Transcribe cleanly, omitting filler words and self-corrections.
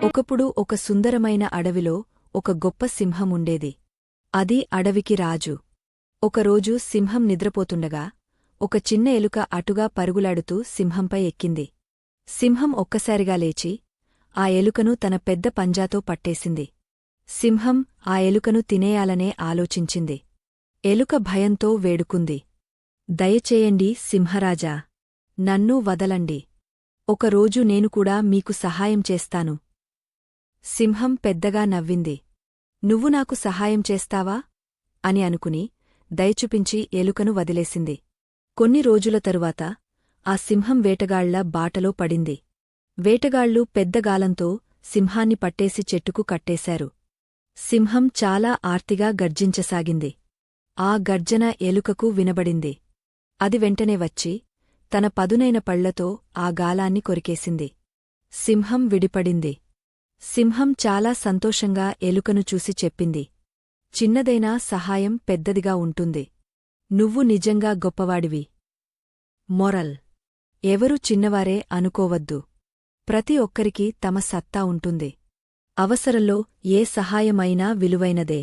ఒకప్పుడు ఒక సుందరమైన అడవిలో ఒక గొప్ప సింహం ఉండేది. అది అడవికి రాజు. ఒకరోజు సింహం నిద్రపోతుండగా ఒక చిన్న ఎలుక అటుగా పరుగులాడుతూ సింహంపై ఎక్కింది. సింహం ఒక్కసారిగా లేచి ఆ ఎలుకను తన పెద్ద పంజాతో పట్టేసింది. సింహం ఆ ఎలుకను తినేయాలనే ఆలోచించింది. ఎలుక భయంతో వేడుకుంది, దయచేయండి సింహరాజా, నన్నూ వదలండి. ఒకరోజు నేను కూడా మీకు సహాయం చేస్తాను. సింహం పెద్దగా నవ్వింది. నువ్వు నాకు సహాయం చేస్తావా అని అనుకుని దయచూపించి ఎలుకను వదిలేసింది. కొన్ని రోజుల తరువాత ఆ సింహం వేటగాళ్ల బాటలో పడింది. వేటగాళ్లు పెద్ద గాలంతో సింహాన్ని పట్టేసి చెట్టుకు కట్టేశారు. సింహం చాలా ఆర్తిగా గర్జించసాగింది. ఆ గర్జన ఎలుకకు వినబడింది. అది వెంటనే వచ్చి తన పదునైన పళ్లతో ఆ గాలాన్ని కొరికేసింది. సింహం విడిపడింది. సింహం చాలా సంతోషంగా ఎలుకను చూసి చెప్పింది, చిన్నదైనా సహాయం పెద్దదిగా ఉంటుంది. నువ్వు నిజంగా గొప్పవాడివి. మొరల్: ఎవరూ చిన్నవారే అనుకోవద్దు. ప్రతి ఒక్కరికీ తమ సత్తా ఉంటుంది. అవసరంలో ఏ సహాయమైనా విలువైనదే.